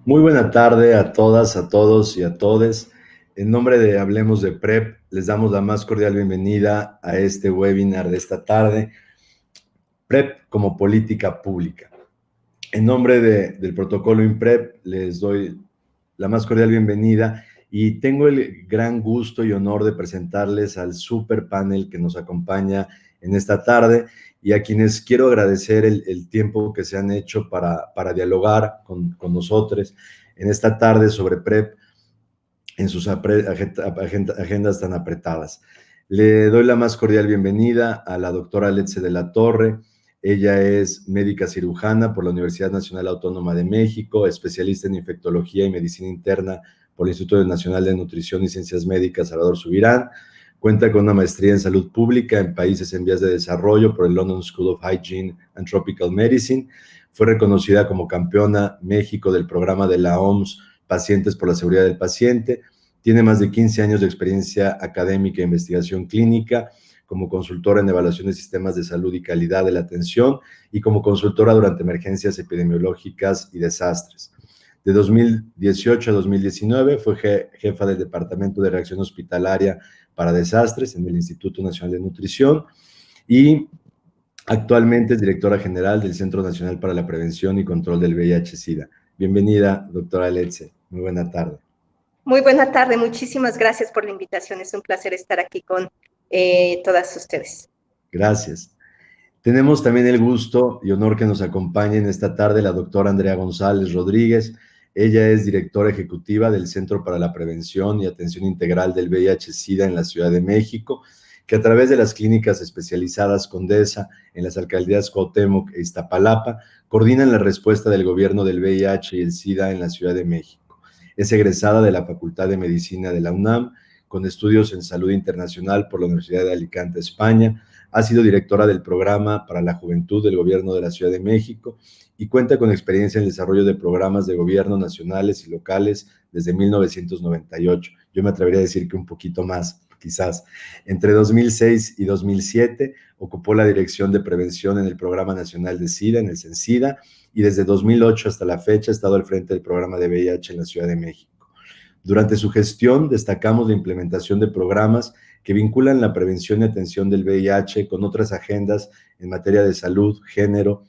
Muy buena tarde a todas, a todos y a todes. En nombre de Hablemos de PrEP, les damos la más cordial bienvenida a este webinar de esta tarde, PrEP como política pública. En nombre del protocolo INPREP, les doy la más cordial bienvenida y tengo el gran gusto y honor de presentarles al super panel que nos acompaña en esta tarde y a quienes quiero agradecer el tiempo que se han hecho para dialogar con nosotros en esta tarde sobre PrEP en sus agendas tan apretadas. Le doy la más cordial bienvenida a la doctora Letze de la Torre. Ella es médica cirujana por la Universidad Nacional Autónoma de México, especialista en infectología y medicina interna por el Instituto Nacional de Nutrición y Ciencias Médicas Salvador Subirán. Cuenta con una maestría en salud pública en países en vías de desarrollo por el London School of Hygiene and Tropical Medicine. Fue reconocida como campeona México del programa de la OMS Pacientes por la Seguridad del Paciente. Tiene más de 15 años de experiencia académica e investigación clínica como consultora en evaluación de sistemas de salud y calidad de la atención y como consultora durante emergencias epidemiológicas y desastres. De 2018 a 2019 fue jefa del Departamento de Reacción Hospitalaria para Desastres en el Instituto Nacional de Nutrición y actualmente es directora general del Centro Nacional para la Prevención y Control del VIH-Sida. Bienvenida, doctora Letze. Muy buena tarde. Muy buena tarde. Muchísimas gracias por la invitación. Es un placer estar aquí con todas ustedes. Gracias. Tenemos también el gusto y honor que nos acompañe en esta tarde la doctora Andrea González Rodríguez. Ella es directora ejecutiva del Centro para la Prevención y Atención Integral del VIH-Sida en la Ciudad de México, que a través de las clínicas especializadas Condesa en las alcaldías Cuauhtémoc e Iztapalapa, coordinan la respuesta del gobierno del VIH y el SIDA en la Ciudad de México. Es egresada de la Facultad de Medicina de la UNAM, con estudios en salud internacional por la Universidad de Alicante, España. Ha sido directora del Programa para la Juventud del Gobierno de la Ciudad de México y cuenta con experiencia en el desarrollo de programas de gobierno nacionales y locales desde 1998. Yo me atrevería a decir que un poquito más, quizás. Entre 2006 y 2007 ocupó la dirección de prevención en el Programa Nacional de SIDA, en el CENSIDA, y desde 2008 hasta la fecha ha estado al frente del programa de VIH en la Ciudad de México. Durante su gestión destacamos la implementación de programas que vinculan la prevención y atención del VIH con otras agendas en materia de salud, género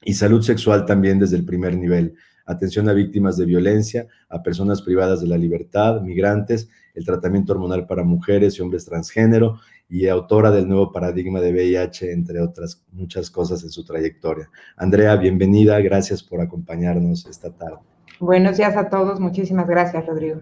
y salud sexual también desde el primer nivel. Atención a víctimas de violencia, a personas privadas de la libertad, migrantes, el tratamiento hormonal para mujeres y hombres transgénero y autora del nuevo paradigma de VIH, entre otras muchas cosas en su trayectoria. Andrea, bienvenida, gracias por acompañarnos esta tarde. Buenos días a todos, muchísimas gracias, Rodrigo.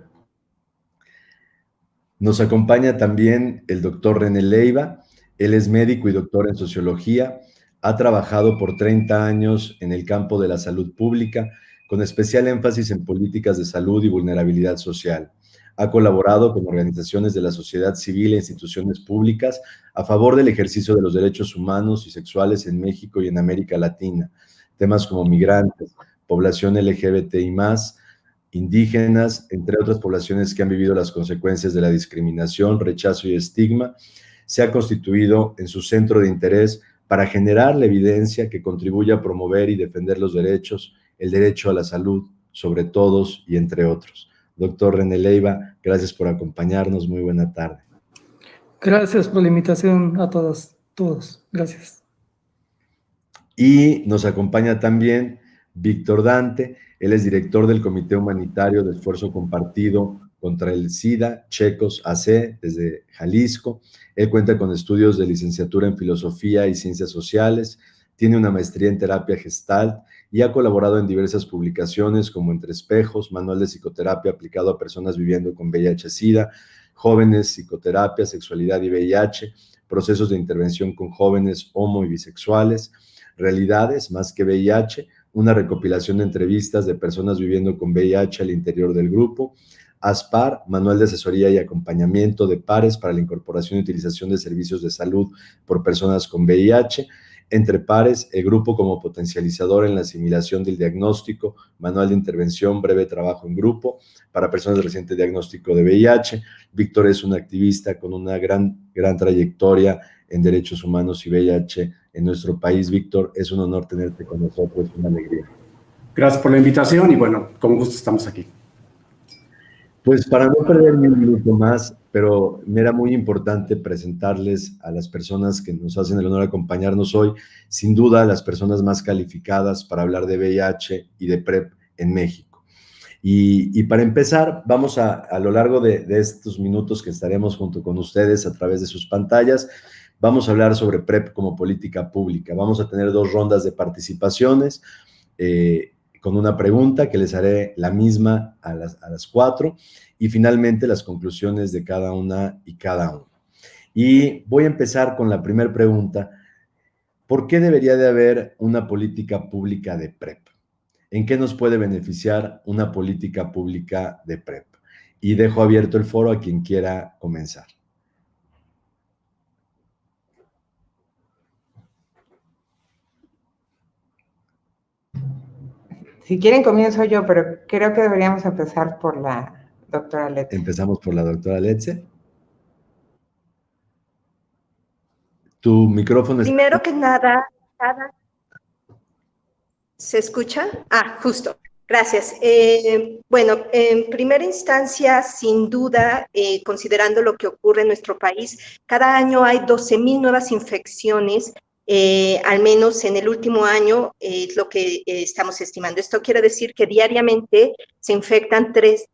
Nos acompaña también el doctor René Leiva. Él es médico y doctor en sociología. Ha trabajado por 30 años en el campo de la salud pública, con especial énfasis en políticas de salud y vulnerabilidad social. Ha colaborado con organizaciones de la sociedad civil e instituciones públicas a favor del ejercicio de los derechos humanos y sexuales en México y en América Latina. Temas como migrantes, población LGBTI+, indígenas, entre otras poblaciones que han vivido las consecuencias de la discriminación, rechazo y estigma, se ha constituido en su centro de interés para generar la evidencia que contribuye a promover y defender los derechos, el derecho a la salud, sobre todos y entre otros. Doctor René Leiva, gracias por acompañarnos. Muy buena tarde. Gracias por la invitación a todos. Gracias. Y nos acompaña también Víctor Dante. Él es director del Comité Humanitario de Esfuerzo Compartido contra el SIDA, Checos AC, desde Jalisco. Él cuenta con estudios de licenciatura en Filosofía y Ciencias Sociales, tiene una maestría en Terapia Gestalt y ha colaborado en diversas publicaciones como Entre Espejos, Manual de Psicoterapia aplicado a personas viviendo con VIH-Sida, Jóvenes, Psicoterapia, Sexualidad y VIH, Procesos de Intervención con Jóvenes Homo y Bisexuales, Realidades más que VIH, una recopilación de entrevistas de personas viviendo con VIH al interior del grupo, ASPAR, Manual de Asesoría y Acompañamiento de Pares para la Incorporación y Utilización de Servicios de Salud por Personas con VIH, Entre Pares, el grupo como potencializador en la asimilación del diagnóstico, Manual de Intervención, Breve Trabajo en Grupo para personas de reciente diagnóstico de VIH. Víctor es un activista con una gran trayectoria en derechos humanos y VIH en nuestro país. Víctor, es un honor tenerte con nosotros, una alegría. Gracias por la invitación y bueno, con gusto estamos aquí. Pues para no perder ni un minuto más, pero me era muy importante presentarles a las personas que nos hacen el honor de acompañarnos hoy, sin duda las personas más calificadas para hablar de VIH y de PrEP en México. Y para empezar, vamos a lo largo de estos minutos que estaremos junto con ustedes a través de sus pantallas, vamos a hablar sobre PrEP como política pública. Vamos a tener 2 rondas de participaciones, con una pregunta que les haré la misma a las 4 y finalmente las conclusiones de cada una y cada uno. Y voy a empezar con la primera pregunta. ¿Por qué debería de haber una política pública de PrEP? ¿En qué nos puede beneficiar una política pública de PrEP? Y dejo abierto el foro a quien quiera comenzar. Si quieren comienzo yo, pero creo que deberíamos empezar por la doctora Letze. Empezamos por la doctora Letze. Tu micrófono está... Primero que nada, ¿se escucha? Justo. Gracias. Bueno, en primera instancia, sin duda, considerando lo que ocurre en nuestro país, cada año hay 12,000 nuevas infecciones, al menos en el último año, es lo que estamos estimando. Esto quiere decir que diariamente se infectan 3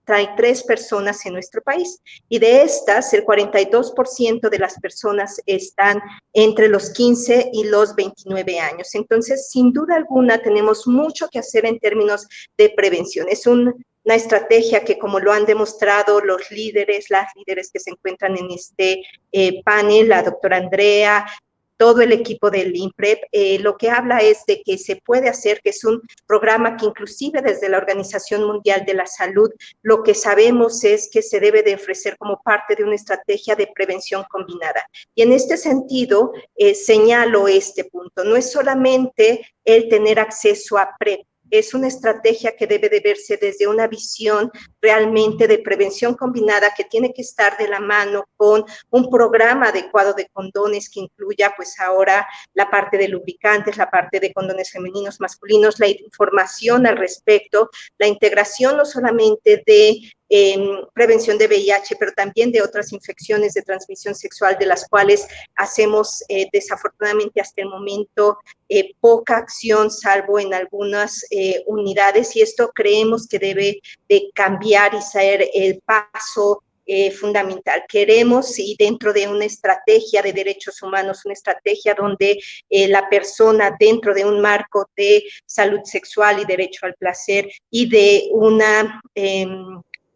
personas en nuestro país, y de estas, el 42% de las personas están entre los 15 y los 29 años. Entonces, sin duda alguna, tenemos mucho que hacer en términos de prevención. Es una estrategia que, como lo han demostrado los líderes, las líderes que se encuentran en este panel, la doctora Andrea, todo el equipo del INPREP, lo que habla es de que se puede hacer, que es un programa que inclusive desde la Organización Mundial de la Salud, lo que sabemos es que se debe de ofrecer como parte de una estrategia de prevención combinada. Y en este sentido, señalo este punto, no es solamente el tener acceso a PrEP, es una estrategia que debe de verse desde una visión realmente de prevención combinada que tiene que estar de la mano con un programa adecuado de condones que incluya pues ahora la parte de lubricantes, la parte de condones femeninos, masculinos, la información al respecto, la integración no solamente de prevención de VIH, pero también de otras infecciones de transmisión sexual de las cuales hacemos desafortunadamente hasta el momento poca acción, salvo en algunas unidades, y esto creemos que debe de cambiar y ser el paso fundamental. Queremos, y dentro de una estrategia de derechos humanos, una estrategia donde la persona dentro de un marco de salud sexual y derecho al placer y de una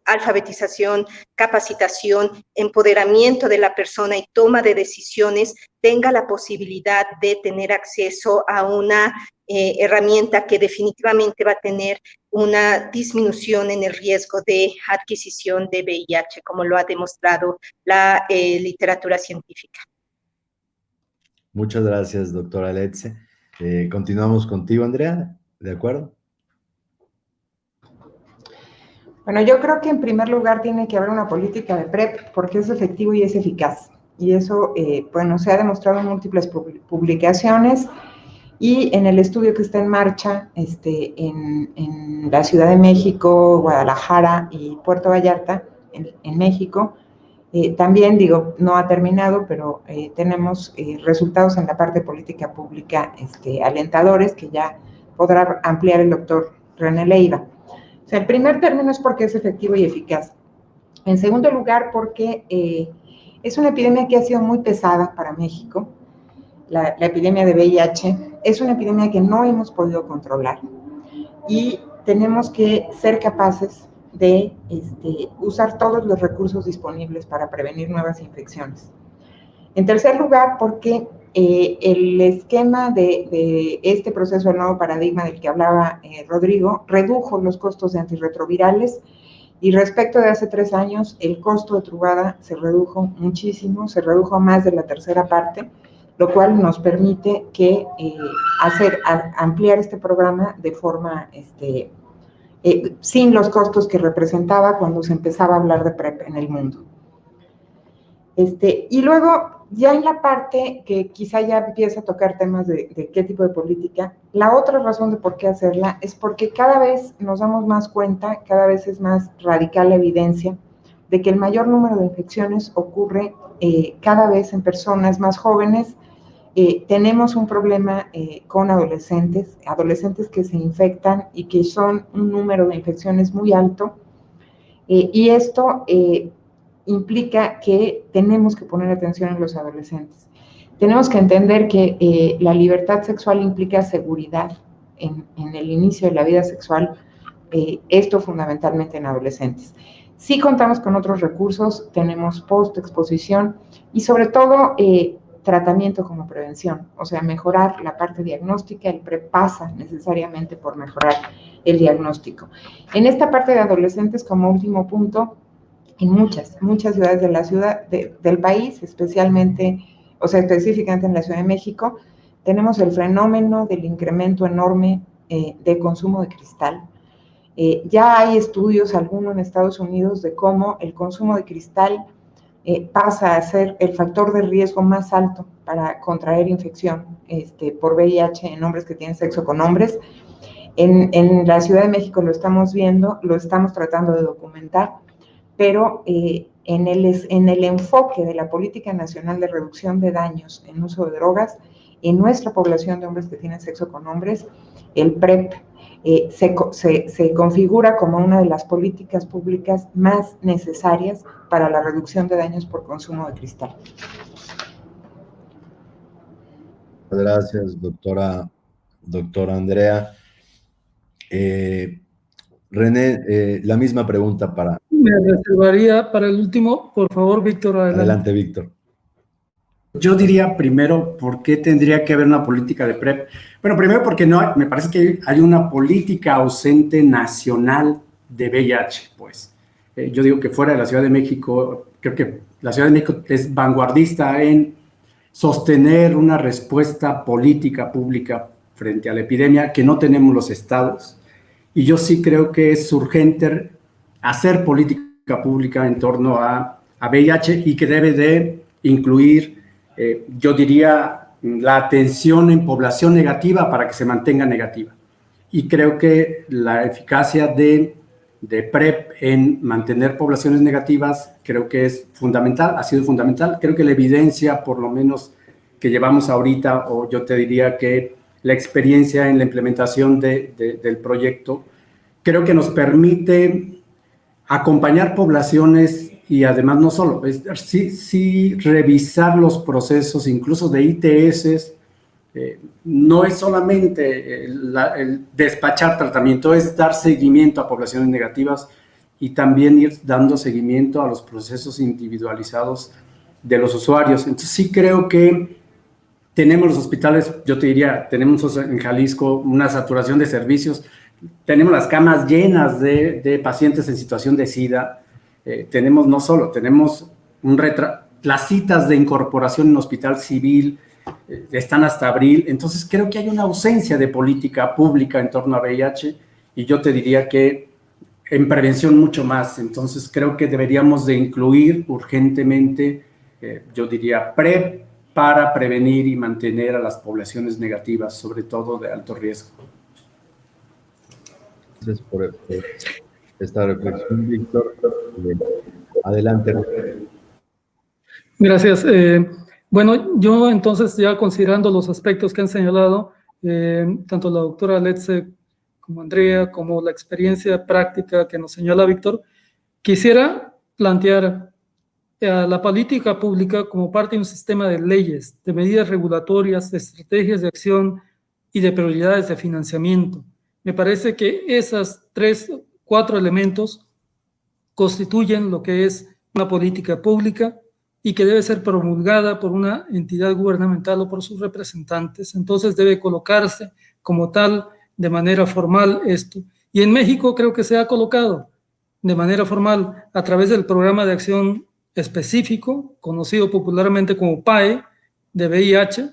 alfabetización, capacitación, empoderamiento de la persona y toma de decisiones, tenga la posibilidad de tener acceso a una herramienta que definitivamente va a tener una disminución en el riesgo de adquisición de VIH, como lo ha demostrado la literatura científica. Muchas gracias, doctora Letze. Continuamos contigo, Andrea, ¿de acuerdo? Bueno, yo creo que en primer lugar tiene que haber una política de PrEP porque es efectivo y es eficaz. Y eso, bueno, se ha demostrado en múltiples publicaciones y en el estudio que está en marcha en la Ciudad de México, Guadalajara y Puerto Vallarta, en México. También, digo, no ha terminado, pero tenemos resultados en la parte política pública alentadores que ya podrá ampliar el doctor René Leiva. O sea, en primer término es porque es efectivo y eficaz. En segundo lugar, porque es una epidemia que ha sido muy pesada para México. La epidemia de VIH es una epidemia que no hemos podido controlar y tenemos que ser capaces de usar todos los recursos disponibles para prevenir nuevas infecciones. En tercer lugar, porque el esquema de este proceso, el nuevo paradigma del que hablaba Rodrigo, redujo los costos de antirretrovirales y respecto de hace 3 años, el costo de Truvada se redujo muchísimo, se redujo a más de la tercera parte, lo cual nos permite que ampliar este programa de forma sin los costos que representaba cuando se empezaba a hablar de PrEP en el mundo. Y luego, Ya en la parte que quizá ya empieza a tocar temas de qué tipo de política, la otra razón de por qué hacerla es porque cada vez nos damos más cuenta, cada vez es más radical la evidencia de que el mayor número de infecciones ocurre cada vez en personas más jóvenes. Tenemos un problema con adolescentes que se infectan y que son un número de infecciones muy alto, y esto implica que tenemos que poner atención en los adolescentes. Tenemos que entender que la libertad sexual implica seguridad en el inicio de la vida sexual, esto fundamentalmente en adolescentes. Sí contamos con otros recursos, tenemos post-exposición y sobre todo tratamiento como prevención, o sea, mejorar la parte diagnóstica. El PrEP pasa necesariamente por mejorar el diagnóstico. En esta parte de adolescentes, como último punto, en muchas ciudades de la del país, especialmente, o sea, específicamente en la Ciudad de México, tenemos el fenómeno del incremento enorme de consumo de cristal. Ya hay estudios, algunos en Estados Unidos, de cómo el consumo de cristal pasa a ser el factor de riesgo más alto para contraer infección por VIH en hombres que tienen sexo con hombres. En la Ciudad de México lo estamos viendo, lo estamos tratando de documentar, pero en el enfoque de la Política Nacional de Reducción de Daños en Uso de Drogas, en nuestra población de hombres que tienen sexo con hombres, el PrEP se configura como una de las políticas públicas más necesarias para la reducción de daños por consumo de cristal. Gracias, doctora Andrea. René, la misma pregunta para... Me reservaría para el último. Por favor, Víctor, adelante. Adelante, Víctor. Yo diría primero, ¿por qué tendría que haber una política de PrEP? Bueno, primero porque me parece que hay una política ausente nacional de VIH, pues. Yo digo que fuera de la Ciudad de México, creo que la Ciudad de México es vanguardista en sostener una respuesta política pública frente a la epidemia que no tenemos los estados. Y yo sí creo que es urgente hacer política pública en torno a VIH y que debe de incluir, yo diría, la atención en población negativa para que se mantenga negativa. Y creo que la eficacia de PrEP en mantener poblaciones negativas creo que es fundamental, ha sido fundamental. Creo que la evidencia, por lo menos que llevamos ahorita, o yo te diría que la experiencia en la implementación del proyecto, creo que nos permite acompañar poblaciones y además no solo, sí revisar los procesos, incluso de ITS. No es solamente el despachar tratamiento, es dar seguimiento a poblaciones negativas y también ir dando seguimiento a los procesos individualizados de los usuarios. Entonces sí creo que tenemos los hospitales, yo te diría, tenemos en Jalisco una saturación de servicios, tenemos las camas llenas de pacientes en situación de SIDA, tenemos no solo, tenemos las citas de incorporación en hospital civil están hasta abril, entonces creo que hay una ausencia de política pública en torno a VIH y yo te diría que en prevención mucho más, entonces creo que deberíamos de incluir urgentemente, yo diría PrEP, para prevenir y mantener a las poblaciones negativas, sobre todo de alto riesgo. Gracias por esta reflexión, Víctor. Adelante. Gracias. Bueno, yo entonces ya considerando los aspectos que han señalado, tanto la doctora Letze como Andrea, como la experiencia práctica que nos señala Víctor, quisiera plantear la política pública como parte de un sistema de leyes, de medidas regulatorias, de estrategias de acción y de prioridades de financiamiento. Me parece que esas 4 elementos constituyen lo que es una política pública y que debe ser promulgada por una entidad gubernamental o por sus representantes. Entonces debe colocarse como tal de manera formal esto. Y en México creo que se ha colocado de manera formal a través del programa de acción específico, conocido popularmente como PAE, de VIH,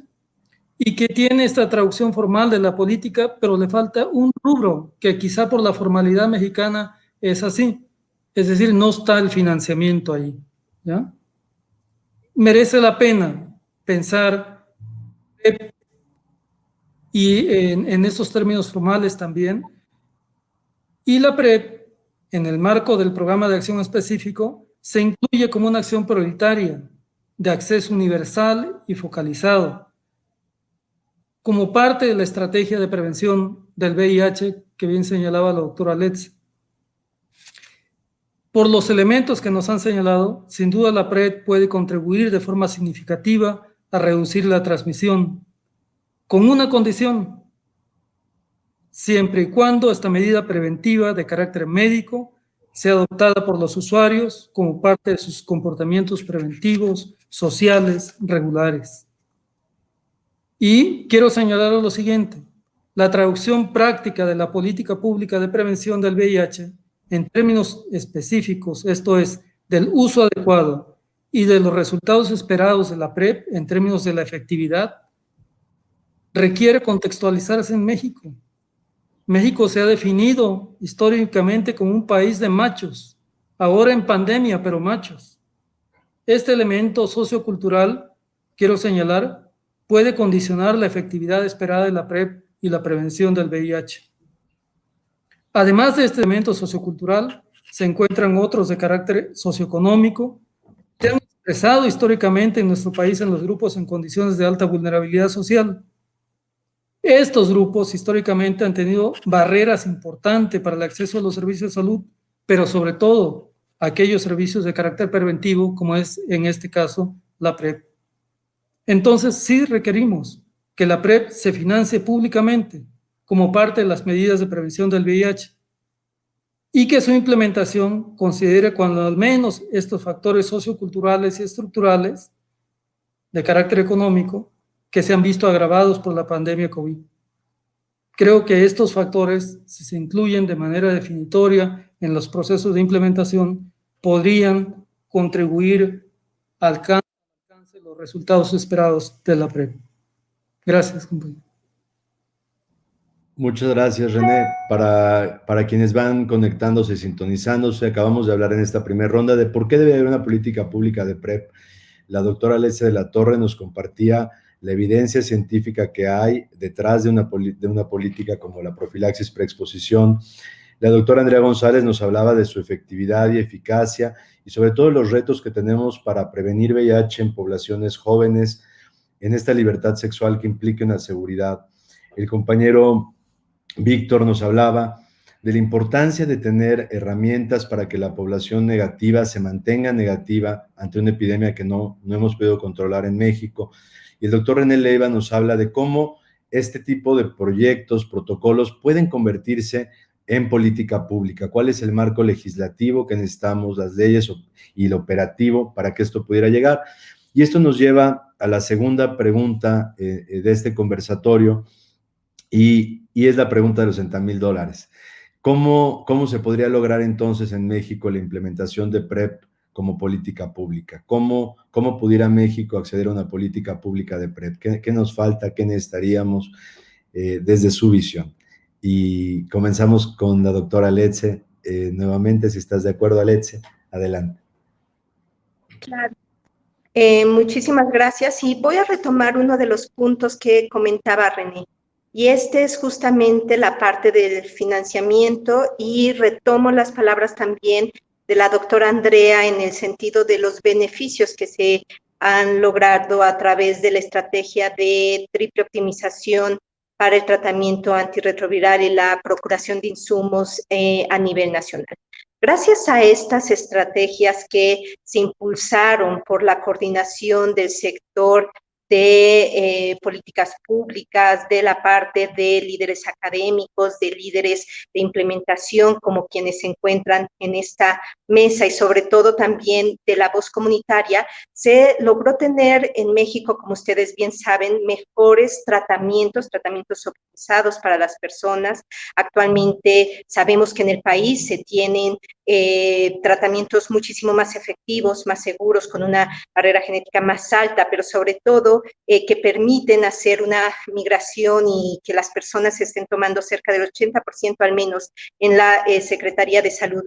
y que tiene esta traducción formal de la política, pero le falta un rubro que quizá por la formalidad mexicana es así, es decir, no está el financiamiento ahí, ¿ya? Merece la pena pensar PrEP y en estos términos formales también. Y la PrEP, en el marco del programa de acción específico, se incluye como una acción prioritaria de acceso universal y focalizado, como parte de la estrategia de prevención del VIH que bien señalaba la doctora Letz. Por los elementos que nos han señalado, sin duda la PrEP puede contribuir de forma significativa a reducir la transmisión, con una condición: siempre y cuando esta medida preventiva de carácter médico sea adoptada por los usuarios como parte de sus comportamientos preventivos, sociales, regulares. Y quiero señalar lo siguiente: la traducción práctica de la política pública de prevención del VIH en términos específicos, esto es, del uso adecuado y de los resultados esperados de la PrEP en términos de la efectividad, requiere contextualizarse en México. México se ha definido históricamente como un país de machos, ahora en pandemia, pero machos. Este elemento sociocultural, quiero señalar, puede condicionar la efectividad esperada de la PrEP y la prevención del VIH. Además de este elemento sociocultural, se encuentran otros de carácter socioeconómico que han expresado históricamente en nuestro país en los grupos en condiciones de alta vulnerabilidad social. Estos grupos históricamente han tenido barreras importantes para el acceso a los servicios de salud, pero sobre todo aquellos servicios de carácter preventivo, como es en este caso la PrEP. Entonces sí requerimos que la PrEP se financie públicamente como parte de las medidas de prevención del VIH y que su implementación considere cuando al menos estos factores socioculturales y estructurales de carácter económico que se han visto agravados por la pandemia COVID. Creo que estos factores, si se incluyen de manera definitoria en los procesos de implementación, podrían contribuir al alcance de los resultados esperados de la PrEP. Gracias, compañero. Muchas gracias, René. Para quienes van conectándose y sintonizándose, acabamos de hablar en esta primera ronda de por qué debe haber una política pública de PrEP. La doctora Letze de la Torre nos compartía la evidencia científica que hay detrás de una política como la profilaxis preexposición. La doctora Andrea González nos hablaba de su efectividad y eficacia y sobre todo los retos que tenemos para prevenir VIH en poblaciones jóvenes, en esta libertad sexual que implica una seguridad. El compañero Víctor nos hablaba de la importancia de tener herramientas para que la población negativa se mantenga negativa ante una epidemia que no hemos podido controlar en México. Y el doctor René Leiva nos habla de cómo este tipo de proyectos, protocolos, pueden convertirse en política pública. ¿Cuál es el marco legislativo que necesitamos, las leyes y el operativo para que esto pudiera llegar? Y esto nos lleva a la segunda pregunta de este conversatorio, y es la pregunta de los $60,000. ¿Cómo se podría lograr entonces en México la implementación de PrEP como política pública? ¿Cómo pudiera México acceder a una política pública de PrEP? ¿Qué nos falta? ¿Qué necesitaríamos desde su visión? Y comenzamos con la doctora Letze. Nuevamente, si estás de acuerdo, Letze, adelante. Claro. Muchísimas gracias. Y voy a retomar uno de los puntos que comentaba René. Y este es justamente la parte del financiamiento, y retomo las palabras también de la doctora Andrea en el sentido de los beneficios que se han logrado a través de la estrategia de triple optimización para el tratamiento antirretroviral y la procuración de insumos a nivel nacional. Gracias a estas estrategias que se impulsaron por la coordinación del sector de políticas públicas, de la parte de líderes académicos, de líderes de implementación, como quienes se encuentran en esta mesa, y sobre todo también de la voz comunitaria, se logró tener en México, como ustedes bien saben, mejores tratamientos optimizados para las personas. Actualmente sabemos que en el país se tienen tratamientos muchísimo más efectivos, más seguros, con una barrera genética más alta, pero sobre todo que permiten hacer una migración y que las personas estén tomando cerca del 80% al menos en la Secretaría de Salud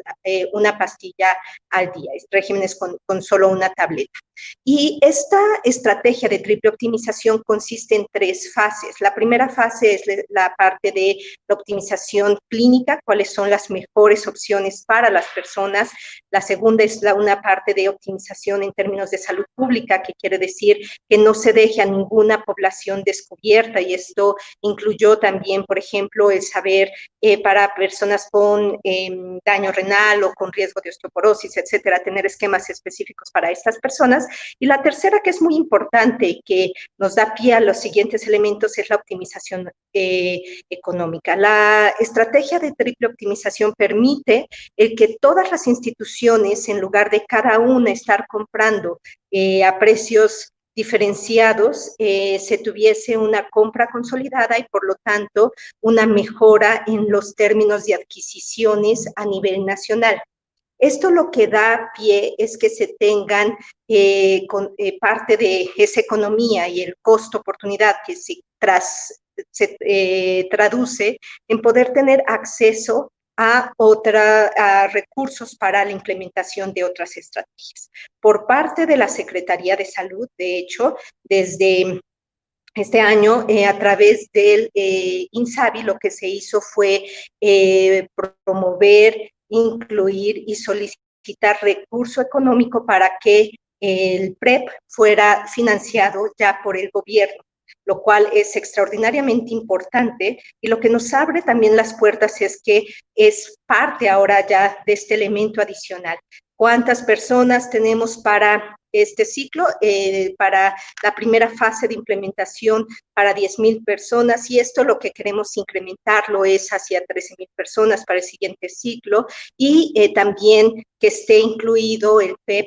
una pastilla al día, regímenes con solo una tableta. Y esta estrategia de triple optimización consiste en 3 fases. La primera fase es la parte de la optimización clínica, cuáles son las mejores opciones para las personas. La segunda es una parte de optimización en términos de salud pública, que quiere decir que no se deje a ninguna población descubierta, y esto incluyó también, por ejemplo, el saber para personas con daño renal o con riesgo de osteoporosis, etcétera, tener esquemas específicos para estas personas. Y la tercera, que es muy importante y que nos da pie a los siguientes elementos, es la optimización económica. La estrategia de triple optimización permite que todas las instituciones, en lugar de cada una estar comprando a precios diferenciados, se tuviese una compra consolidada y por lo tanto una mejora en los términos de adquisiciones a nivel nacional. Esto lo que da pie es que se tengan parte de esa economía y el costo-oportunidad que se traduce en poder tener acceso a recursos para la implementación de otras estrategias. Por parte de la Secretaría de Salud, de hecho, desde este año, a través del INSABI, lo que se hizo fue promover, incluir y solicitar recurso económico para que el PrEP fuera financiado ya por el gobierno, lo cual es extraordinariamente importante, y lo que nos abre también las puertas es que es parte ahora ya de este elemento adicional. ¿Cuántas personas tenemos para este ciclo? Para la primera fase de implementación, para 10,000 personas, y esto lo que queremos incrementarlo es hacia 13,000 personas para el siguiente ciclo, y también que esté incluido el PEP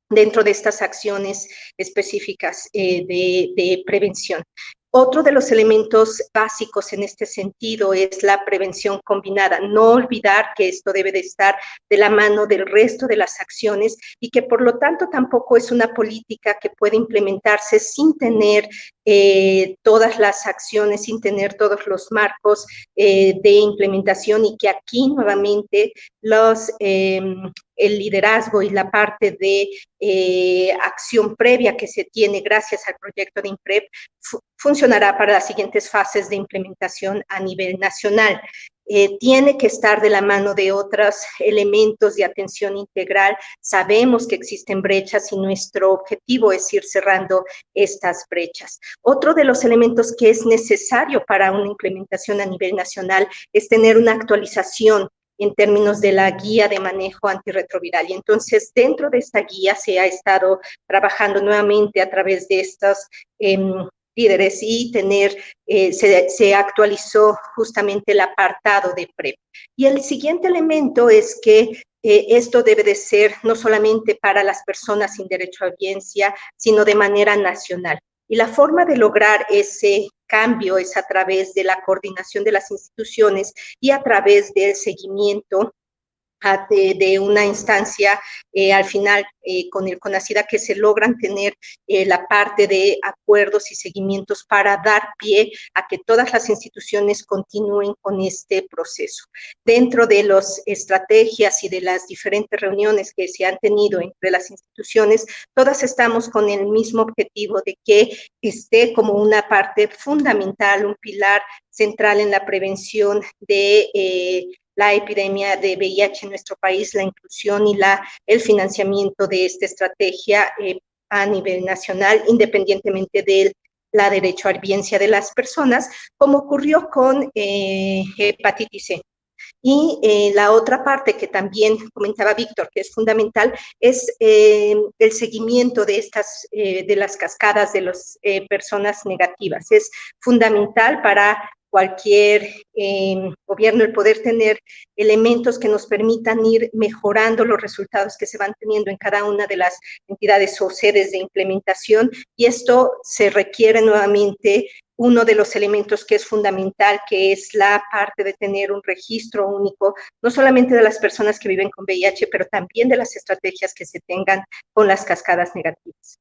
dentro de estas acciones específicas de prevención. Otro de los elementos básicos en este sentido es la prevención combinada. No olvidar que esto debe de estar de la mano del resto de las acciones y que por lo tanto tampoco es una política que puede implementarse sin tener todas las acciones, sin tener todos los marcos de implementación, y que aquí nuevamente el liderazgo y la parte de acción previa que se tiene gracias al proyecto de INPREP funcionará para las siguientes fases de implementación a nivel nacional. Tiene que estar de la mano de otros elementos de atención integral. Sabemos que existen brechas y nuestro objetivo es ir cerrando estas brechas. Otro de los elementos que es necesario para una implementación a nivel nacional es tener una actualización en términos de la guía de manejo antirretroviral. Y entonces, dentro de esta guía se ha estado trabajando nuevamente a través de estos líderes y se actualizó justamente el apartado de PrEP. Y el siguiente elemento es que esto debe de ser no solamente para las personas sin derecho a audiencia, sino de manera nacional. Y la forma de lograr ese cambio es a través de la coordinación de las instituciones y a través del seguimiento de una instancia al final con el CONACYDA, que se logran tener la parte de acuerdos y seguimientos para dar pie a que todas las instituciones continúen con este proceso. Dentro de las estrategias y de las diferentes reuniones que se han tenido entre las instituciones, todas estamos con el mismo objetivo de que esté como una parte fundamental, un pilar central en la prevención de la epidemia de VIH en nuestro país, la inclusión y el financiamiento de esta estrategia a nivel nacional, independientemente de la derecho a audiencia de las personas, como ocurrió con hepatitis C. Y la otra parte que también comentaba Víctor, que es fundamental, es el seguimiento de las cascadas de las personas negativas. Es fundamental para cualquier gobierno el poder tener elementos que nos permitan ir mejorando los resultados que se van teniendo en cada una de las entidades o sedes de implementación, y esto se requiere nuevamente uno de los elementos que es fundamental, que es la parte de tener un registro único, no solamente de las personas que viven con VIH, pero también de las estrategias que se tengan con las cascadas negativas.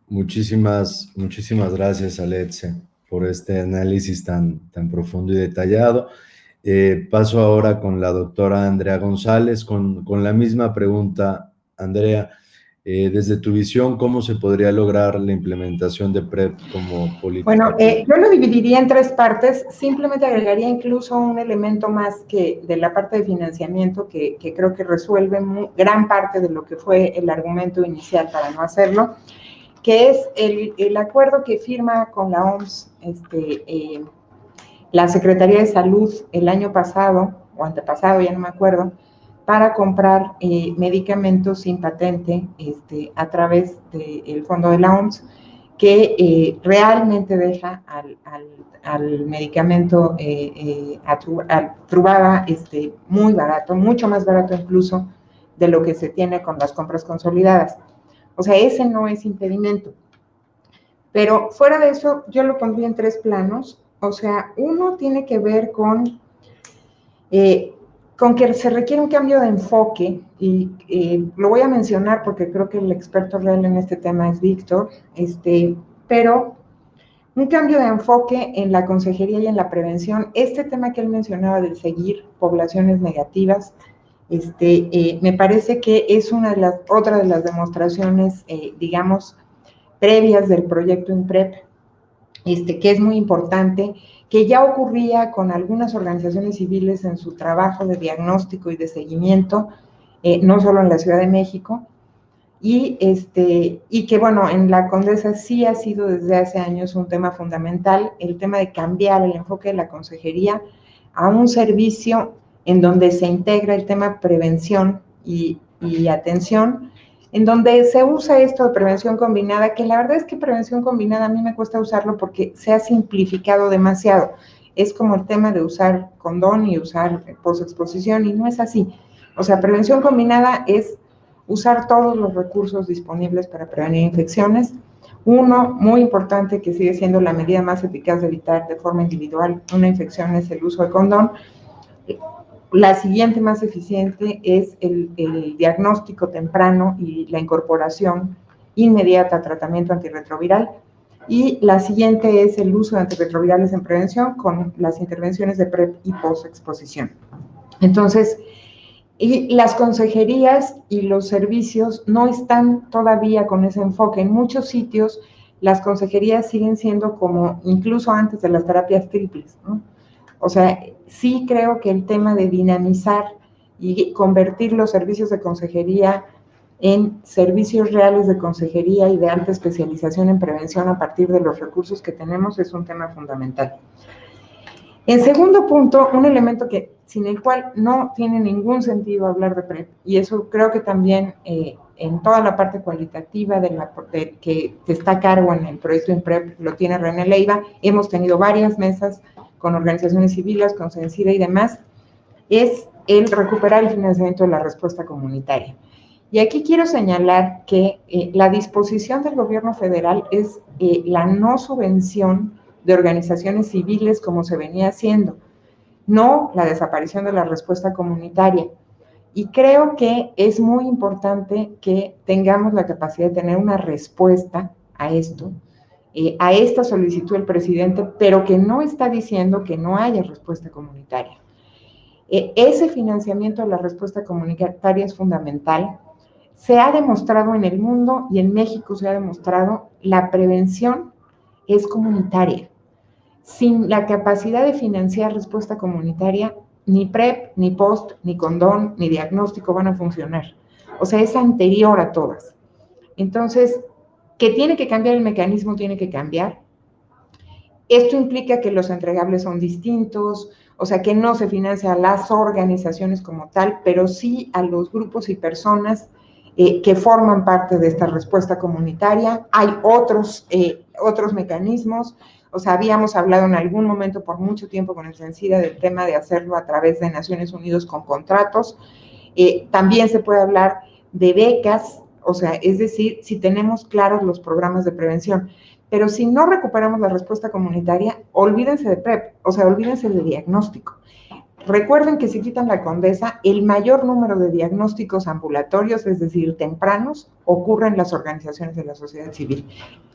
Muchísimas gracias, Aletze, por este análisis tan profundo y detallado. Paso ahora con la doctora Andrea González, con la misma pregunta. Andrea, desde tu visión, ¿cómo se podría lograr la implementación de PrEP como política? Bueno, yo lo dividiría en 3 partes, simplemente agregaría incluso un elemento más que de la parte de financiamiento que creo que resuelve gran parte de lo que fue el argumento inicial para no hacerlo, que es el acuerdo que firma con la OMS la Secretaría de Salud el año pasado, o antepasado, ya no me acuerdo, para comprar medicamentos sin patente a través del fondo de la OMS, que realmente deja al medicamento Truvada muy barato, mucho más barato incluso de lo que se tiene con las compras consolidadas. O sea, ese no es impedimento. Pero fuera de eso, yo lo pondría en 3 planos. O sea, uno tiene que ver con que se requiere un cambio de enfoque, y lo voy a mencionar porque creo que el experto real en este tema es Víctor, pero un cambio de enfoque en la consejería y en la prevención. Este tema que él mencionaba del seguir poblaciones negativas, me parece que es otra de las demostraciones, digamos, previas del proyecto INPREP, que es muy importante, que ya ocurría con algunas organizaciones civiles en su trabajo de diagnóstico y de seguimiento, no solo en la Ciudad de México, y que, bueno, en la Condesa sí ha sido desde hace años un tema fundamental, el tema de cambiar el enfoque de la consejería a un servicio en donde se integra el tema prevención y atención, en donde se usa esto de prevención combinada, que la verdad es que prevención combinada a mí me cuesta usarlo porque se ha simplificado demasiado. Es como el tema de usar condón y usar posexposición, y no es así. O sea, prevención combinada es usar todos los recursos disponibles para prevenir infecciones. Uno, muy importante, que sigue siendo la medida más eficaz de evitar de forma individual una infección, es el uso de condón. La siguiente más eficiente es el diagnóstico temprano y la incorporación inmediata a tratamiento antirretroviral. Y la siguiente es el uso de antirretrovirales en prevención con las intervenciones de PrEP y postexposición. Entonces, y las consejerías y los servicios no están todavía con ese enfoque. En muchos sitios, las consejerías siguen siendo como incluso antes de las terapias triples, ¿no? O sea, sí creo que el tema de dinamizar y convertir los servicios de consejería en servicios reales de consejería y de alta especialización en prevención a partir de los recursos que tenemos es un tema fundamental. En segundo punto, un elemento sin el cual no tiene ningún sentido hablar de PrEP, y eso creo que también en toda la parte cualitativa que está a cargo en el proyecto INPREP lo tiene René Leiva. Hemos tenido varias mesas con organizaciones civiles, con Censida y demás, es el recuperar el financiamiento de la respuesta comunitaria. Y aquí quiero señalar que la disposición del gobierno federal es la no subvención de organizaciones civiles como se venía haciendo, no la desaparición de la respuesta comunitaria. Y creo que es muy importante que tengamos la capacidad de tener una respuesta a esto, a esta solicitud del presidente, pero que no está diciendo que no haya respuesta comunitaria. Ese financiamiento de la respuesta comunitaria es fundamental. Se ha demostrado en el mundo y en México se ha demostrado, la prevención es comunitaria. Sin la capacidad de financiar respuesta comunitaria, ni PrEP, ni POST, ni condón, ni diagnóstico van a funcionar. O sea, es anterior a todas. Entonces, que tiene que cambiar el mecanismo, tiene que cambiar. Esto implica que los entregables son distintos, o sea, que no se financia a las organizaciones como tal, pero sí a los grupos y personas que forman parte de esta respuesta comunitaria. Hay otros mecanismos. O sea, habíamos hablado en algún momento por mucho tiempo con el Censida del tema de hacerlo a través de Naciones Unidas con contratos. También se puede hablar de becas, O sea, es decir, si tenemos claros los programas de prevención. Pero si no recuperamos la respuesta comunitaria, olvídense de PrEP, o sea, olvídense de diagnóstico. Recuerden que si quitan la Condesa, el mayor número de diagnósticos ambulatorios, es decir, tempranos, ocurre en las organizaciones de la sociedad civil.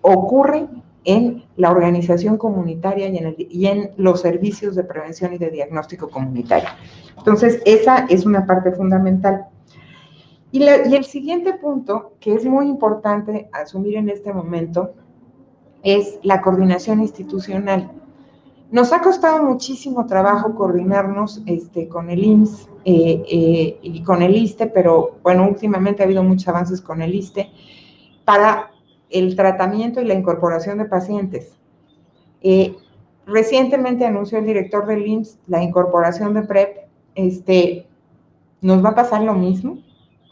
Ocurre en la organización comunitaria y en los servicios de prevención y de diagnóstico comunitario. Entonces, esa es una parte fundamental. Y el siguiente punto, que es muy importante asumir en este momento, es la coordinación institucional. Nos ha costado muchísimo trabajo coordinarnos con el IMSS y con el ISSSTE, pero bueno, últimamente ha habido muchos avances con el ISSSTE para el tratamiento y la incorporación de pacientes. Recientemente anunció el director del IMSS la incorporación de PrEP. ¿Nos va a pasar lo mismo?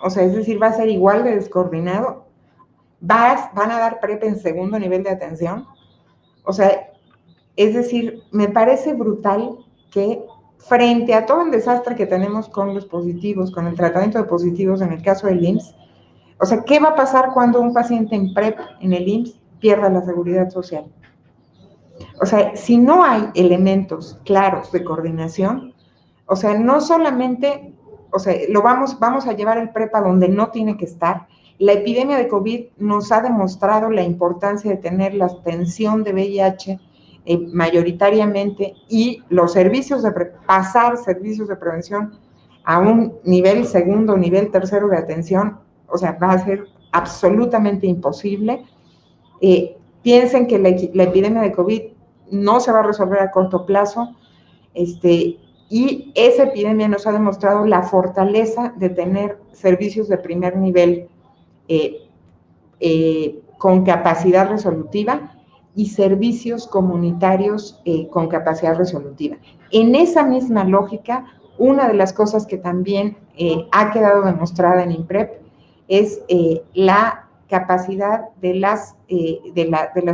O sea, es decir, ¿va a ser igual de descoordinado? ¿Van a dar PrEP en segundo nivel de atención? O sea, es decir, me parece brutal que frente a todo el desastre que tenemos con los positivos, con el tratamiento de positivos en el caso del IMSS, o sea, ¿qué va a pasar cuando un paciente en PrEP en el IMSS pierda la seguridad social? O sea, si no hay elementos claros de coordinación, o sea, no solamente, o sea, vamos a llevar el PrEP a donde no tiene que estar. La epidemia de COVID nos ha demostrado la importancia de tener la atención de VIH mayoritariamente y los servicios pasar servicios de prevención a un nivel segundo, nivel tercero de atención, o sea, va a ser absolutamente imposible. Piensen que la epidemia de COVID no se va a resolver a corto plazo, y esa epidemia nos ha demostrado la fortaleza de tener servicios de primer nivel con capacidad resolutiva y servicios comunitarios con capacidad resolutiva. En esa misma lógica, una de las cosas que también ha quedado demostrada en INPREP es la capacidad de las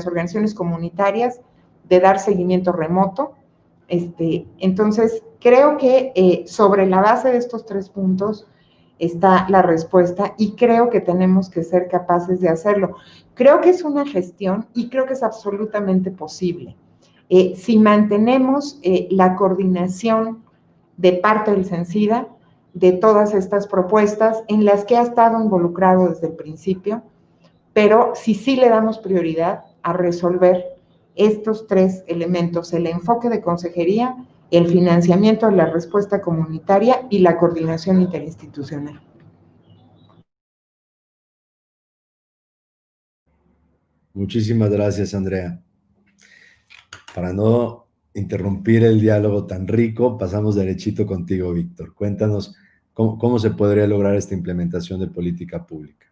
organizaciones comunitarias de dar seguimiento remoto. Entonces, creo que sobre la base de estos 3 puntos está la respuesta y creo que tenemos que ser capaces de hacerlo. Creo que es una gestión y creo que es absolutamente posible. Si mantenemos la coordinación de parte del CENSIDA de todas estas propuestas en las que ha estado involucrado desde el principio, pero si sí le damos prioridad a resolver estos 3 elementos: el enfoque de consejería, el financiamiento de la respuesta comunitaria y la coordinación interinstitucional. Muchísimas gracias, Andrea. Para no interrumpir el diálogo tan rico, pasamos derechito contigo, Víctor. Cuéntanos cómo se podría lograr esta implementación de política pública.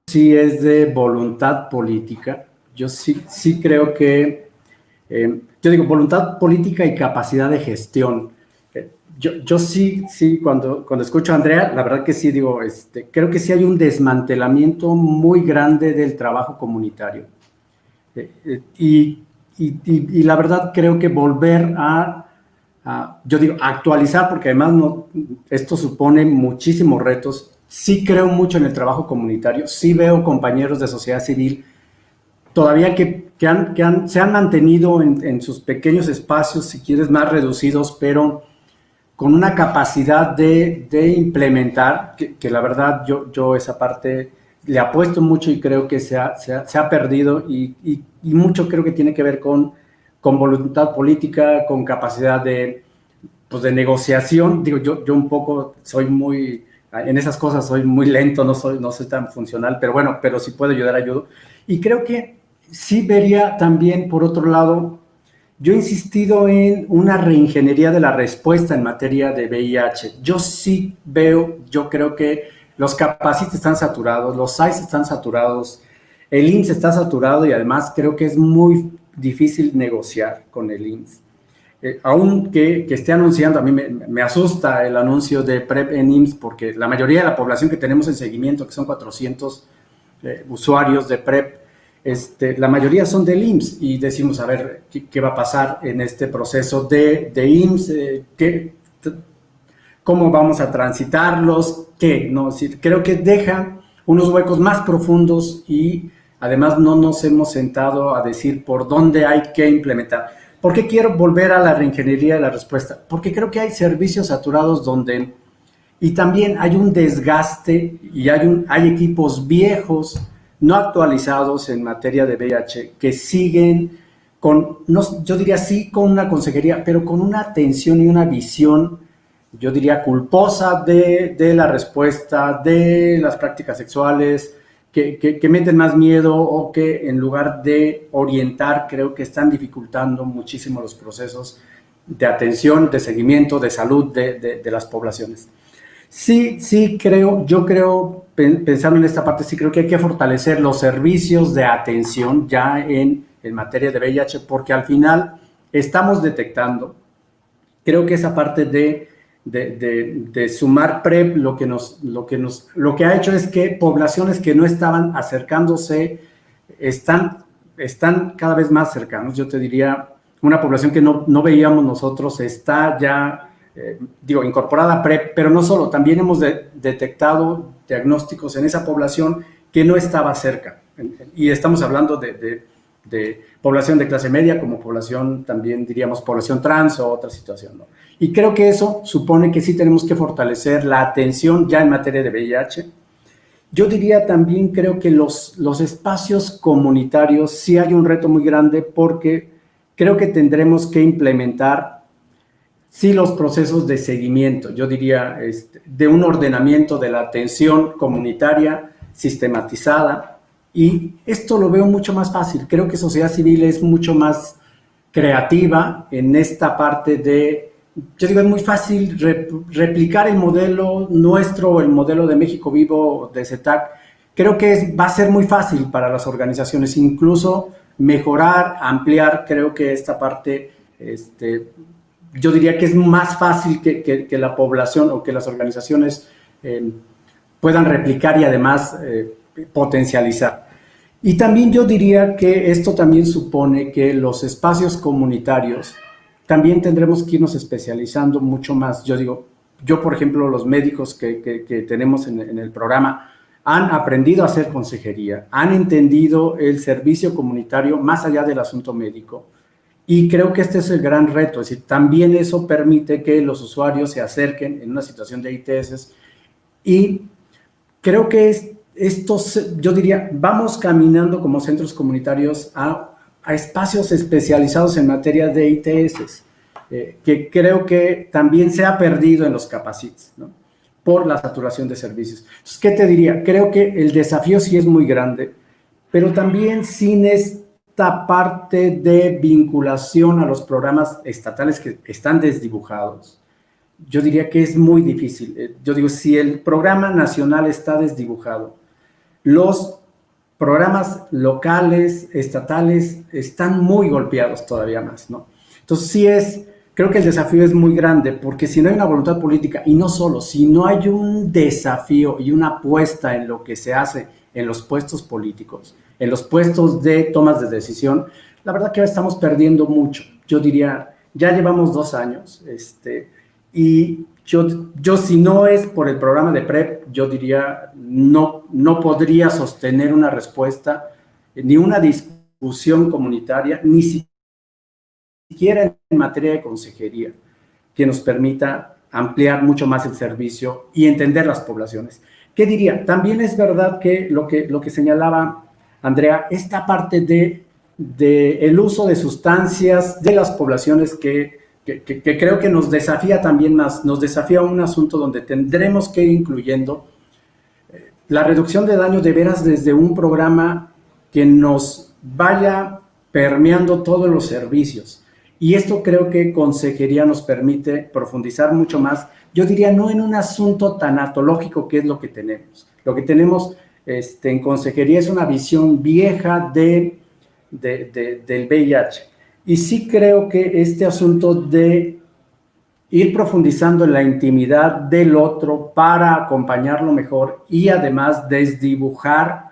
Sí, es de voluntad política. Yo sí creo que, yo digo, voluntad política y capacidad de gestión. Yo sí, cuando escucho a Andrea, la verdad que sí digo, creo que sí hay un desmantelamiento muy grande del trabajo comunitario. Y la verdad creo que volver yo digo, actualizar, porque además esto supone muchísimos retos. Sí creo mucho en el trabajo comunitario, sí veo compañeros de sociedad civil todavía que se han mantenido en sus pequeños espacios, si quieres, más reducidos, pero con una capacidad de implementar, que la verdad yo esa parte le apuesto mucho y creo que se ha perdido y mucho creo que tiene que ver con voluntad política, con capacidad de negociación. Digo, yo un poco soy en esas cosas soy muy lento, no soy tan funcional, pero bueno, pero si puedo ayudar, ayudo. Y creo que sí vería también, por otro lado, yo he insistido en una reingeniería de la respuesta en materia de VIH. Yo creo que los capacites están saturados, los SAIS están saturados, el IMSS está saturado y además creo que es muy difícil negociar con el IMSS. Aunque esté anunciando, a mí me asusta el anuncio de PrEP en IMSS, porque la mayoría de la población que tenemos en seguimiento, que son 400 usuarios de PrEP, la mayoría son del IMSS y decimos, a ver, ¿qué va a pasar en este proceso de IMSS? cómo vamos a transitarlos, qué, ¿no? Es decir, creo que deja unos huecos más profundos y además no nos hemos sentado a decir por dónde hay que implementar. ¿Por qué quiero volver a la reingeniería de la respuesta? Porque creo que hay servicios saturados donde, y también hay un desgaste y hay equipos viejos, no actualizados en materia de VIH, que siguen con, no, yo diría sí con una consejería, pero con una atención y una visión, yo diría culposa de la respuesta, de las prácticas sexuales, que meten más miedo o que en lugar de orientar, creo que están dificultando muchísimo los procesos de atención, de seguimiento, de salud de las poblaciones. Sí creo, pensando en esta parte, sí creo que hay que fortalecer los servicios de atención ya en materia de VIH, porque al final estamos detectando, creo que esa parte de sumar PrEP lo que ha hecho es que poblaciones que no estaban acercándose están cada vez más cercanos. Yo te diría, una población que no veíamos nosotros está ya, incorporada a PrEP, pero no solo, también hemos detectado diagnósticos en esa población que no estaba cerca. Y estamos hablando de población de clase media como población, también diríamos población trans o otra situación, ¿no? Y creo que eso supone que sí tenemos que fortalecer la atención ya en materia de VIH. Yo diría también, creo que los espacios comunitarios sí hay un reto muy grande porque creo que tendremos que implementar sí los procesos de seguimiento, yo diría, de un ordenamiento de la atención comunitaria sistematizada, y esto lo veo mucho más fácil. Creo que sociedad civil es mucho más creativa en esta parte yo digo, es muy fácil replicar el modelo nuestro, el modelo de México Vivo, de CETAC. Creo que va a ser muy fácil para las organizaciones, incluso mejorar, ampliar. Creo que esta parte, yo diría que es más fácil que la población o que las organizaciones puedan replicar y además potencializar. Y también yo diría que esto también supone que los espacios comunitarios también tendremos que irnos especializando mucho más. Yo por ejemplo, los médicos que tenemos en el programa han aprendido a hacer consejería, han entendido el servicio comunitario más allá del asunto médico, y creo que este es el gran reto. Es decir, también eso permite que los usuarios se acerquen en una situación de ITS, y creo que yo diría, vamos caminando como centros comunitarios a espacios especializados en materia de ITS, que creo que también se ha perdido en los capacites, ¿no? Por la saturación de servicios. Entonces, ¿qué te diría? Creo que el desafío sí es muy grande, pero también sin esta parte de vinculación a los programas estatales que están desdibujados, yo diría que es muy difícil. Yo digo, si el programa nacional está desdibujado, los programas locales, estatales, están muy golpeados todavía más, ¿no? Entonces creo que el desafío es muy grande, porque si no hay una voluntad política, y no solo, si no hay un desafío y una apuesta en lo que se hace en los puestos políticos, en los puestos de tomas de decisión, la verdad que estamos perdiendo mucho. Yo diría, ya llevamos 2 años, y yo si no es por el programa de PrEP, yo diría, no podría sostener una respuesta, ni una discusión comunitaria, ni siquiera en materia de consejería, que nos permita ampliar mucho más el servicio y entender las poblaciones. ¿Qué diría? También es verdad que lo que señalaba Andrea, esta parte de el uso de sustancias de las poblaciones que creo que nos desafía también más, nos desafía un asunto donde tendremos que ir incluyendo la reducción de daño de veras desde un programa que nos vaya permeando todos los servicios. Y esto creo que consejería nos permite profundizar mucho más. Yo diría, no en un asunto tanatológico, que es lo que tenemos. Lo que tenemos en consejería es una visión vieja del VIH. Y sí creo que este asunto de ir profundizando en la intimidad del otro para acompañarlo mejor y además desdibujar,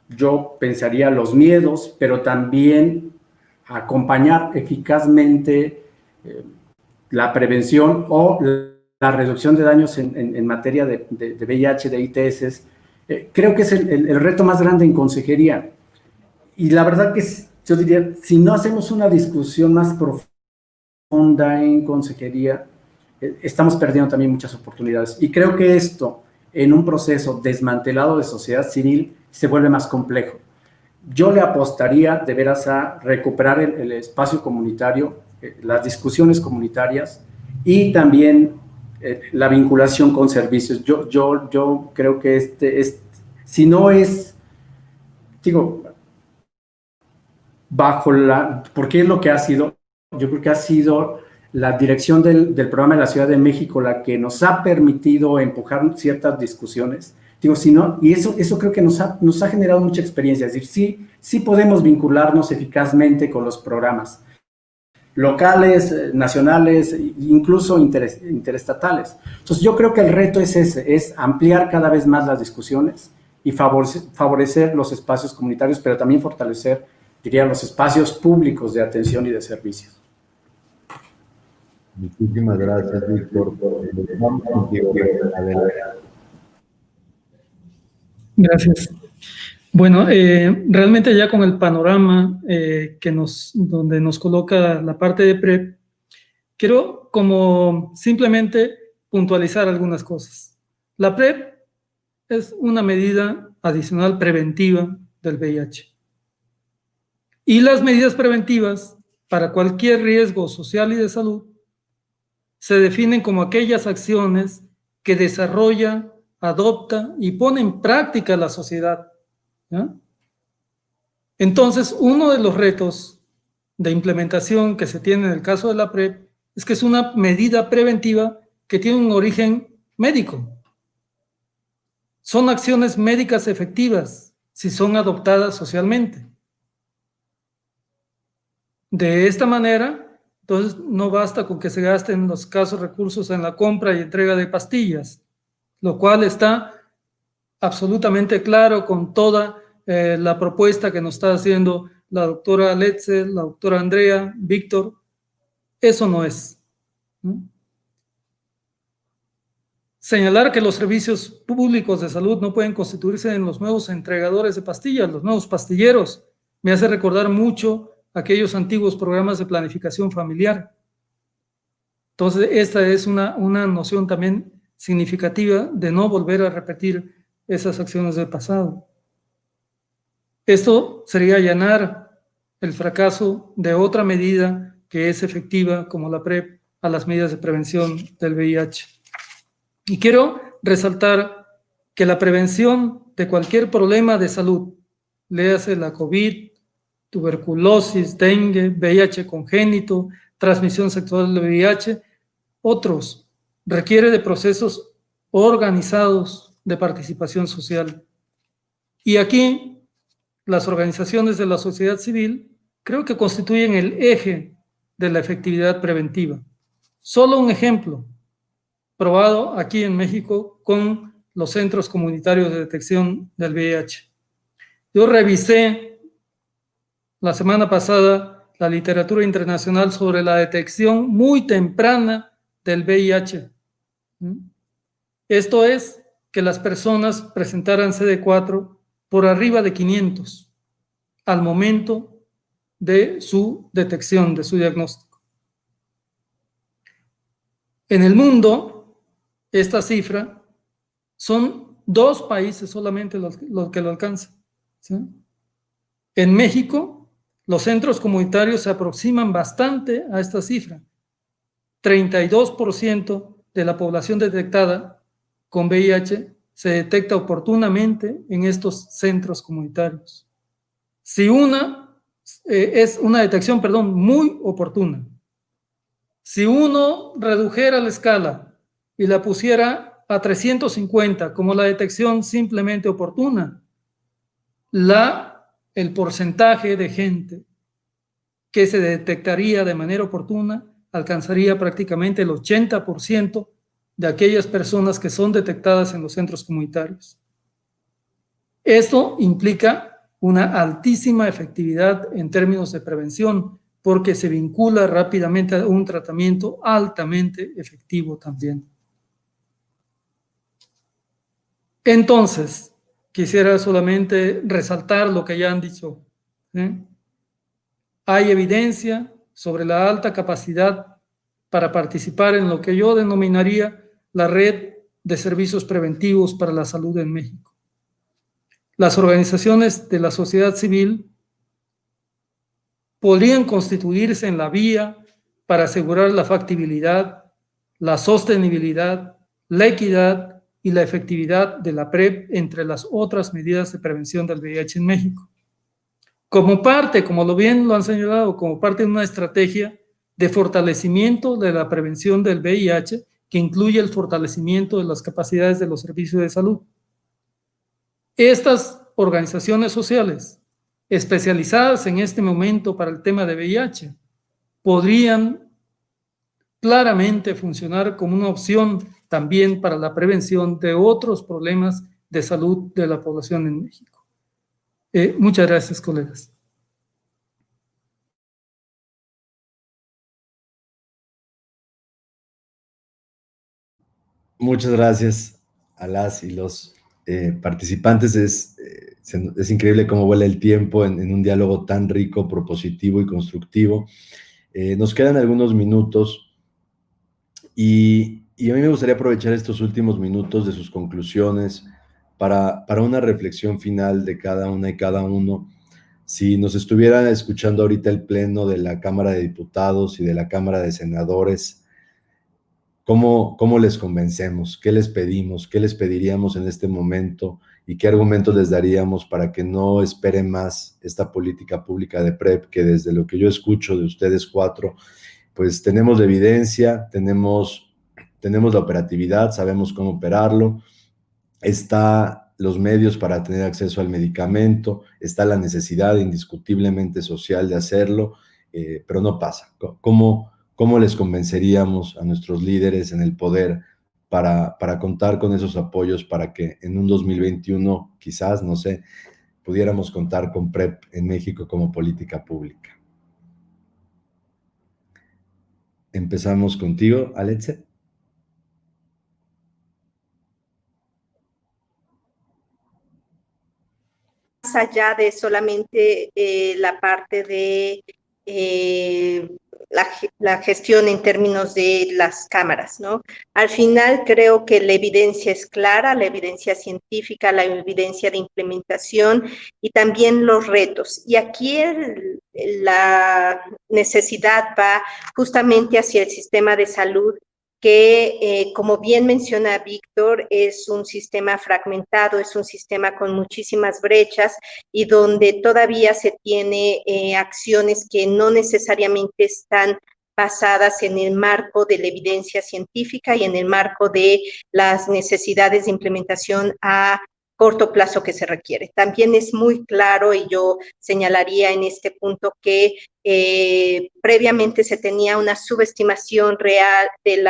yo pensaría, los miedos, pero también acompañar eficazmente la prevención o reducción de daños en materia de VIH, de ITS, creo que es el reto más grande en consejería. Y la verdad que yo diría, si no hacemos una discusión más profunda en consejería, estamos perdiendo también muchas oportunidades. Y creo que esto, en un proceso desmantelado de sociedad civil, se vuelve más complejo. Yo le apostaría de veras a recuperar el espacio comunitario, las discusiones comunitarias y también la vinculación con servicios. Yo creo que si no es, digo, porque es lo que ha sido, yo creo que ha sido la dirección del programa de la Ciudad de México la que nos ha permitido empujar ciertas discusiones. Digo, si no, y eso creo que nos ha generado mucha experiencia, es decir, sí podemos vincularnos eficazmente con los programas locales, nacionales, incluso interestatales. Entonces yo creo que el reto es ese, es ampliar cada vez más las discusiones y favorecer los espacios comunitarios, pero también fortalecer, diría, los espacios públicos de atención y de servicios. Muchísimas gracias, Víctor. Vamos contigo. Gracias. Bueno, realmente ya con el panorama donde nos coloca la parte de PrEP, quiero como simplemente puntualizar algunas cosas. La PrEP es una medida adicional preventiva del VIH. Y las medidas preventivas para cualquier riesgo social y de salud se definen como aquellas acciones que desarrolla, adopta y pone en práctica la sociedad. ¿Ya? Entonces, uno de los retos de implementación que se tiene en el caso de la PrEP es que es una medida preventiva que tiene un origen médico. Son acciones médicas efectivas si son adoptadas socialmente. De esta manera, entonces no basta con que se gasten los escasos recursos en la compra y entrega de pastillas, lo cual está absolutamente claro con toda la propuesta que nos está haciendo la doctora Letze, la doctora Andrea, Víctor. Eso no es. ¿No? Señalar que los servicios públicos de salud no pueden constituirse en los nuevos entregadores de pastillas, los nuevos pastilleros, me hace recordar mucho aquellos antiguos programas de planificación familiar. Entonces, esta es una noción también significativa de no volver a repetir esas acciones del pasado. Esto sería allanar el fracaso de otra medida que es efectiva, como la PrEP, a las medidas de prevención del VIH. Y quiero resaltar que la prevención de cualquier problema de salud, léase la COVID, tuberculosis, dengue, VIH congénito, transmisión sexual del VIH, otros, requiere de procesos organizados de participación social. Y aquí, las organizaciones de la sociedad civil creo que constituyen el eje de la efectividad preventiva. Solo un ejemplo, probado aquí en México con los centros comunitarios de detección del VIH. Yo revisé la semana pasada la literatura internacional sobre la detección muy temprana del VIH. Esto es que las personas presentaran CD4 por arriba de 500 al momento de su detección, de su diagnóstico. En el mundo, esta cifra son 2 países solamente los que lo alcanzan. ¿Sí? En México, los centros comunitarios se aproximan bastante a esta cifra. 32% de la población detectada con VIH se detecta oportunamente en estos centros comunitarios. Si es una detección, muy oportuna. Si uno redujera la escala y la pusiera a 350 como la detección simplemente oportuna, el porcentaje de gente que se detectaría de manera oportuna alcanzaría prácticamente el 80% de aquellas personas que son detectadas en los centros comunitarios. Esto implica una altísima efectividad en términos de prevención, porque se vincula rápidamente a un tratamiento altamente efectivo también. Entonces, quisiera solamente resaltar lo que ya han dicho. Hay evidencia sobre la alta capacidad para participar en lo que yo denominaría la red de servicios preventivos para la salud en México. Las organizaciones de la sociedad civil podrían constituirse en la vía para asegurar la factibilidad, la sostenibilidad, la equidad y la efectividad de la PrEP entre las otras medidas de prevención del VIH en México. Como parte, como bien lo han señalado, como parte de una estrategia de fortalecimiento de la prevención del VIH que incluye el fortalecimiento de las capacidades de los servicios de salud. Estas organizaciones sociales especializadas en este momento para el tema de VIH podrían claramente funcionar como una opción también para la prevención de otros problemas de salud de la población en México. Muchas gracias, colegas. Muchas gracias a las y los participantes. Es increíble cómo vuela el tiempo en un diálogo tan rico, propositivo y constructivo. Nos quedan algunos minutos y a mí me gustaría aprovechar estos últimos minutos de sus conclusiones para una reflexión final de cada una y cada uno. Si nos estuviera escuchando ahorita el pleno de la Cámara de Diputados y de la Cámara de Senadores, ¿cómo les convencemos? ¿Qué les pedimos? ¿Qué les pediríamos en este momento? ¿Y qué argumentos les daríamos para que no esperen más esta política pública de PrEP, que desde lo que yo escucho de ustedes cuatro, pues tenemos la evidencia, tenemos la operatividad, sabemos cómo operarlo, está los medios para tener acceso al medicamento, está la necesidad indiscutiblemente social de hacerlo, pero no pasa. ¿Cómo les convenceríamos a nuestros líderes en el poder para contar con esos apoyos para que en un 2021, quizás, no sé, pudiéramos contar con PrEP en México como política pública? Empezamos contigo, Aletze. Más allá de solamente la parte de la gestión en términos de las cámaras, ¿no? Al final creo que la evidencia es clara, la evidencia científica, la evidencia de implementación y también los retos. Y aquí la necesidad va justamente hacia el sistema de salud, que, como bien menciona Víctor, es un sistema fragmentado, es un sistema con muchísimas brechas y donde todavía se tiene acciones que no necesariamente están basadas en el marco de la evidencia científica y en el marco de las necesidades de implementación a corto plazo que se requiere. También es muy claro, y yo señalaría en este punto, que previamente se tenía una subestimación real del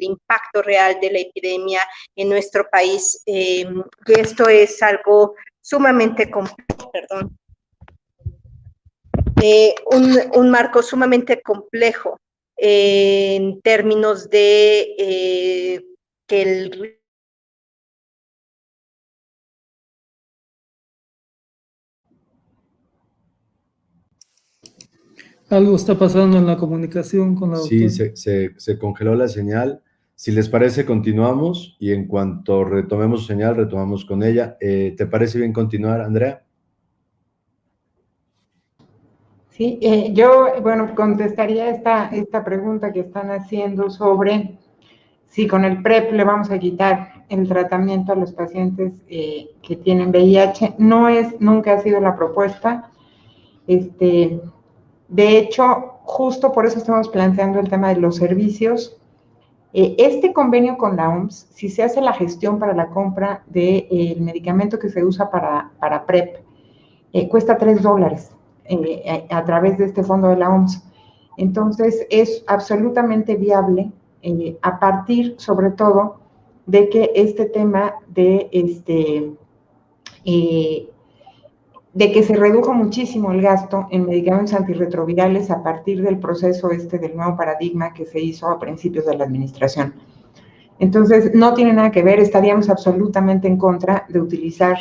impacto real de la epidemia en nuestro país, y esto es algo sumamente complejo, un marco sumamente complejo en términos de que el Algo está pasando en la comunicación con la doctora. Sí, se congeló la señal. Si les parece, continuamos y en cuanto retomemos su señal, retomamos con ella. ¿Te parece bien continuar, Andrea? Sí, yo, bueno, contestaría esta pregunta que están haciendo sobre si con el PrEP le vamos a quitar el tratamiento a los pacientes que tienen VIH. Nunca ha sido la propuesta. De hecho, justo por eso estamos planteando el tema de los servicios. Este convenio con la OMS, si se hace la gestión para la compra del medicamento que se usa para PrEP, cuesta $3 a través de este fondo de la OMS. Entonces, es absolutamente viable a partir, sobre todo, de que este tema de que se redujo muchísimo el gasto en medicamentos antirretrovirales a partir del proceso del nuevo paradigma que se hizo a principios de la administración. Entonces, no tiene nada que ver, estaríamos absolutamente en contra de utilizar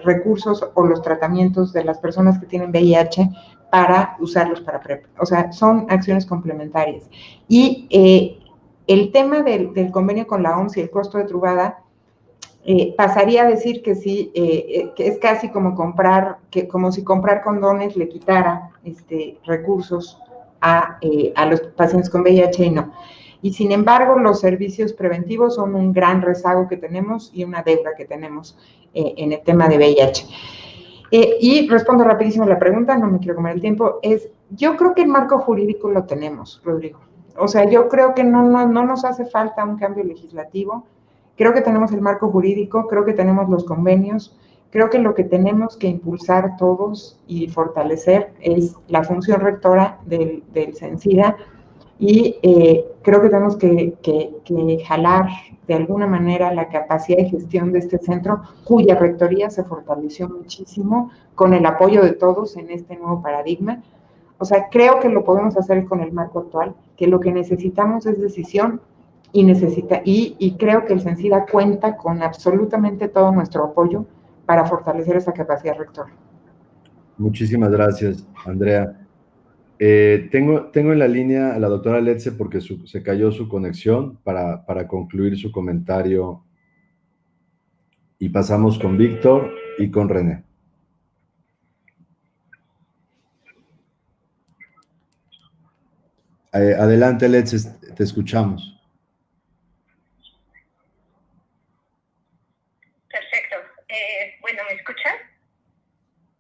recursos o los tratamientos de las personas que tienen VIH para usarlos para PrEP. O sea, son acciones complementarias. Y el tema del convenio con la OMS y el costo de Truvada, pasaría a decir que sí, que es casi como como si comprar condones le quitara recursos a los pacientes con VIH y no. Y sin embargo, los servicios preventivos son un gran rezago que tenemos y una deuda que tenemos en el tema de VIH. Y respondo rapidísimo a la pregunta, no me quiero comer el tiempo, yo creo que el marco jurídico lo tenemos, Rodrigo. O sea, yo creo que no nos hace falta un cambio legislativo. Creo que tenemos el marco jurídico, creo que tenemos los convenios, creo que lo que tenemos que impulsar todos y fortalecer es la función rectora del CENSIDA, y creo que tenemos que jalar de alguna manera la capacidad de gestión de este centro, cuya rectoría se fortaleció muchísimo con el apoyo de todos en este nuevo paradigma. O sea, creo que lo podemos hacer con el marco actual, que lo que necesitamos es decisión y creo que el CENSIDA cuenta con absolutamente todo nuestro apoyo para fortalecer esa capacidad rectora. Muchísimas gracias, Andrea. Tengo en la línea a la doctora Letze porque se cayó su conexión para concluir su comentario, y pasamos con Víctor y con René. Adelante, Letze, te escuchamos. Perfecto. Bueno, ¿me escuchan?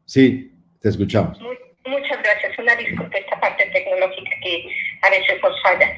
Sí, te escuchamos. Muchas gracias. Una disculpa esta parte tecnológica que a veces nos falla.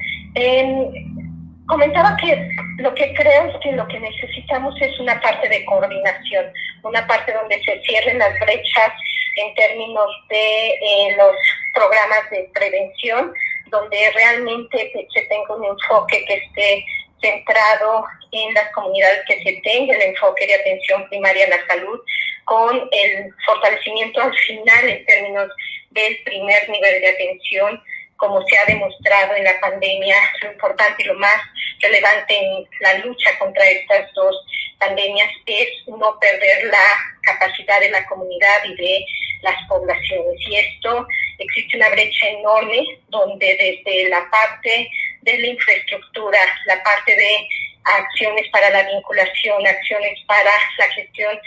Comentaba que lo que creo es que lo que necesitamos es una parte de coordinación, una parte donde se cierren las brechas en términos de los programas de prevención, donde realmente se tenga un enfoque que esté centrado en las comunidades, que se tenga el enfoque de atención primaria a la salud, con el fortalecimiento al final en términos del primer nivel de atención, como se ha demostrado en la pandemia. Lo importante y lo más relevante en la lucha contra estas dos pandemias es no perder la capacidad de la comunidad y de las poblaciones. Y esto, existe una brecha enorme donde desde la parte de la infraestructura, la parte de acciones para la vinculación, acciones para la gestión,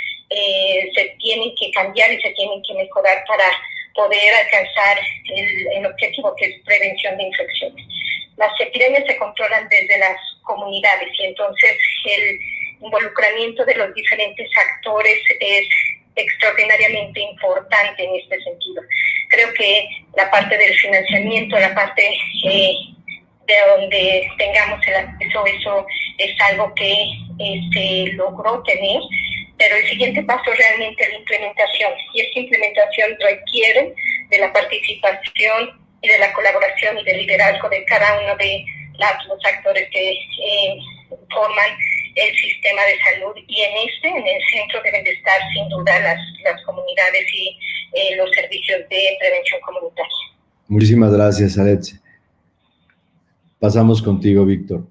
se tienen que cambiar y se tienen que mejorar para poder alcanzar el objetivo, que es prevención de infecciones. Las epidemias se controlan desde las comunidades y entonces el involucramiento de los diferentes actores es extraordinariamente importante en este sentido. Creo que la parte del financiamiento, la parte de donde tengamos el acceso, eso es algo que se logró tener, pero el siguiente paso realmente es la implementación, y esta implementación requiere de la participación y de la colaboración y del liderazgo de cada uno de los actores que forman el sistema de salud, y en el centro deben de estar sin duda las comunidades y los servicios de prevención comunitaria. Muchísimas gracias, Aletze. Pasamos contigo, Víctor.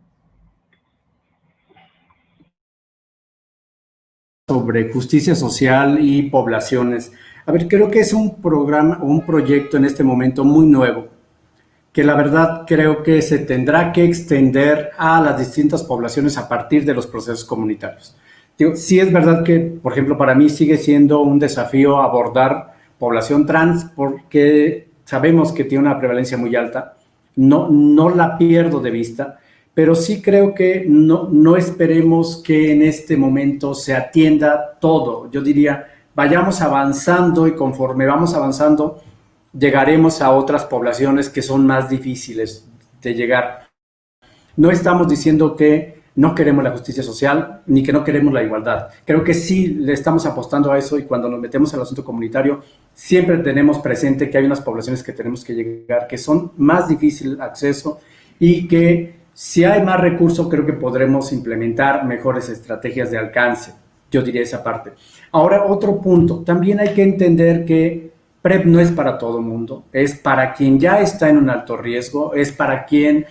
Sobre justicia social y poblaciones. A ver, creo que es un programa, un proyecto en este momento muy nuevo, que la verdad creo que se tendrá que extender a las distintas poblaciones a partir de los procesos comunitarios. Digo, sí es verdad que, por ejemplo, para mí sigue siendo un desafío abordar población trans porque sabemos que tiene una prevalencia muy alta, no la pierdo de vista, pero sí creo que no esperemos que en este momento se atienda todo. Yo diría, vayamos avanzando y conforme vamos avanzando, llegaremos a otras poblaciones que son más difíciles de llegar. No estamos diciendo que no queremos la justicia social ni que no queremos la igualdad. Creo que sí le estamos apostando a eso, y cuando nos metemos al asunto comunitario siempre tenemos presente que hay unas poblaciones que tenemos que llegar, que son más difícil de acceso, y que si hay más recursos creo que podremos implementar mejores estrategias de alcance. Yo diría esa parte. Ahora, otro punto. También hay que entender que PrEP no es para todo el mundo, es para quien ya está en un alto riesgo, es para quien,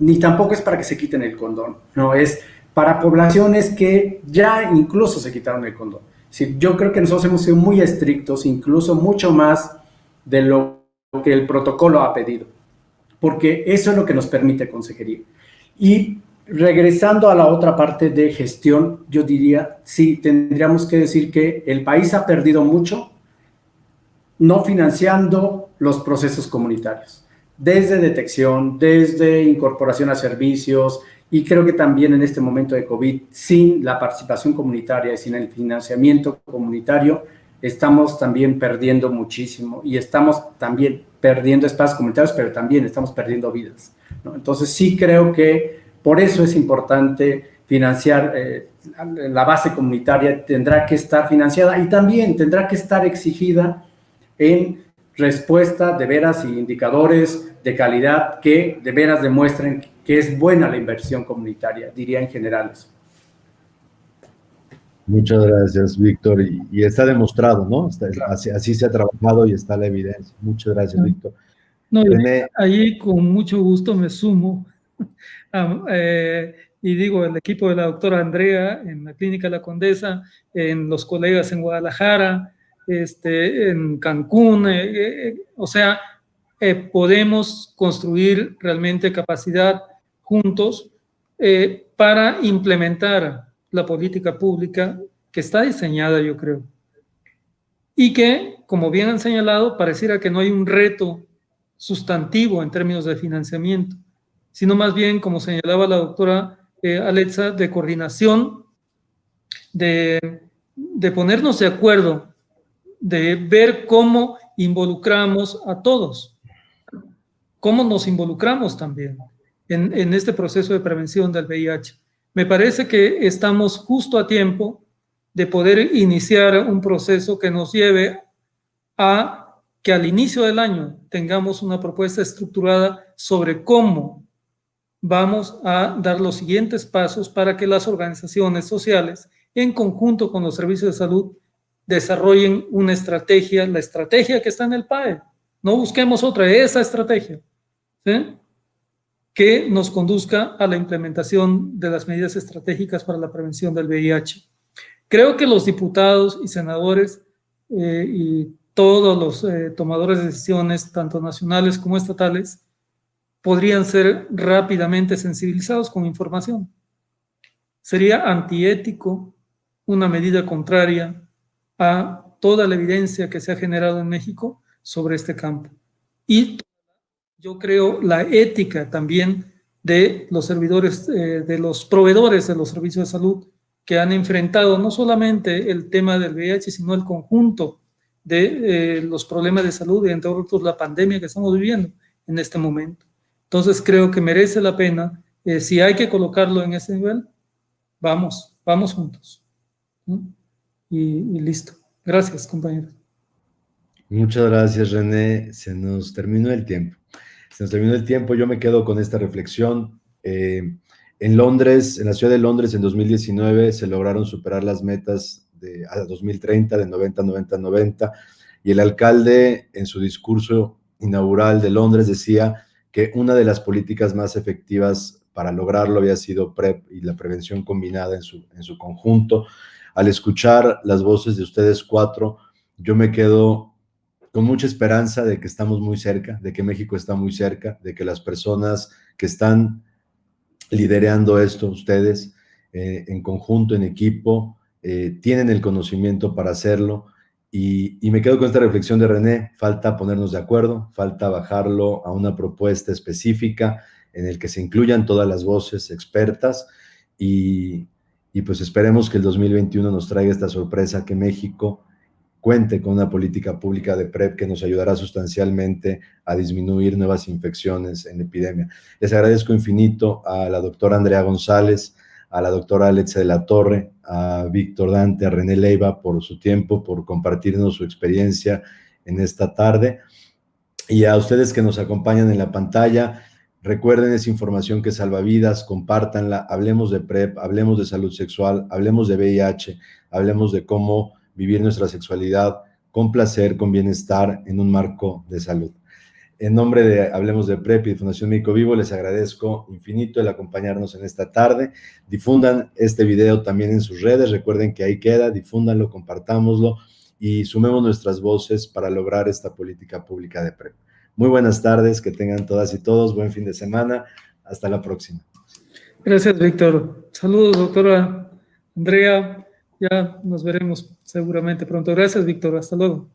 ni tampoco es para que se quiten el condón, no, es para poblaciones que ya incluso se quitaron el condón. Sí, yo creo que nosotros hemos sido muy estrictos, incluso mucho más de lo que el protocolo ha pedido, porque eso es lo que nos permite consejería. Y regresando a la otra parte de gestión, yo diría, sí, tendríamos que decir que el país ha perdido mucho no financiando los procesos comunitarios, desde detección, desde incorporación a servicios, y creo que también en este momento de COVID, sin la participación comunitaria y sin el financiamiento comunitario, estamos también perdiendo muchísimo y estamos también perdiendo espacios comunitarios, pero también estamos perdiendo vidas, ¿no? Entonces sí creo que por eso es importante financiar, la base comunitaria tendrá que estar financiada y también tendrá que estar exigida en respuesta de veras y indicadores de calidad que de veras demuestren que es buena la inversión comunitaria, diría en general eso. Muchas gracias, Víctor. Y está demostrado, ¿no? Así se ha trabajado y está la evidencia. Muchas gracias, Víctor. No, René. ahí con mucho gusto me sumo. Y digo, el equipo de la doctora Andrea en la Clínica La Condesa, en los colegas en Guadalajara, en Cancún, o sea, podemos construir realmente capacidad juntos para implementar la política pública que está diseñada, yo creo. Y que, como bien han señalado, pareciera que no hay un reto sustantivo en términos de financiamiento, sino más bien, como señalaba la doctora Alexa, de coordinación, de ponernos de acuerdo, de ver cómo involucramos a todos, cómo nos involucramos también en este proceso de prevención del VIH. Me parece que estamos justo a tiempo de poder iniciar un proceso que nos lleve a que al inicio del año tengamos una propuesta estructurada sobre cómo vamos a dar los siguientes pasos para que las organizaciones sociales, en conjunto con los servicios de salud, desarrollen una estrategia, la estrategia que está en el PAE. No busquemos otra, esa estrategia, ¿sí?, que nos conduzca a la implementación de las medidas estratégicas para la prevención del VIH. Creo que los diputados y senadores y todos los tomadores de decisiones, tanto nacionales como estatales, podrían ser rápidamente sensibilizados con información. Sería antiético una medida contraria a toda la evidencia que se ha generado en México sobre este campo. Y yo creo la ética también de los servidores, de los proveedores de los servicios de salud que han enfrentado no solamente el tema del VIH, sino el conjunto de los problemas de salud y entre otros la pandemia que estamos viviendo en este momento. Entonces creo que merece la pena, si hay que colocarlo en ese nivel, vamos juntos, ¿no? Y listo. Gracias, compañeros. Muchas gracias, René. Se nos terminó el tiempo. Yo me quedo con esta reflexión. En Londres, en la ciudad de Londres, en 2019, se lograron superar las metas a 2030, de 90, 90, 90, y el alcalde, en su discurso inaugural de Londres, decía que una de las políticas más efectivas para lograrlo había sido PrEP y la prevención combinada en su conjunto. Al escuchar las voces de ustedes cuatro, yo me quedo con mucha esperanza de que estamos muy cerca, de que México está muy cerca, de que las personas que están liderando esto, ustedes, en conjunto, en equipo, tienen el conocimiento para hacerlo. Y me quedo con esta reflexión de René: falta ponernos de acuerdo, falta bajarlo a una propuesta específica en el que se incluyan todas las voces expertas y pues esperemos que el 2021 nos traiga esta sorpresa, que México cuente con una política pública de PrEP que nos ayudará sustancialmente a disminuir nuevas infecciones en la epidemia. Les agradezco infinito a la doctora Andrea González, a la doctora Alexa de la Torre, a Víctor Dante, a René Leiva por su tiempo, por compartirnos su experiencia en esta tarde, y a ustedes que nos acompañan en la pantalla. Recuerden, esa información que salva vidas, compártanla, hablemos de PrEP, hablemos de salud sexual, hablemos de VIH, hablemos de cómo vivir nuestra sexualidad con placer, con bienestar, en un marco de salud. En nombre de Hablemos de PrEP y de Fundación Médico Vivo, les agradezco infinito el acompañarnos en esta tarde. Difundan este video también en sus redes. Recuerden que ahí queda. Difúndanlo, compartámoslo y sumemos nuestras voces para lograr esta política pública de PrEP. Muy buenas tardes, que tengan todas y todos. Buen fin de semana. Hasta la próxima. Gracias, Víctor. Saludos, doctora Andrea. Ya nos veremos seguramente pronto. Gracias, Víctor. Hasta luego.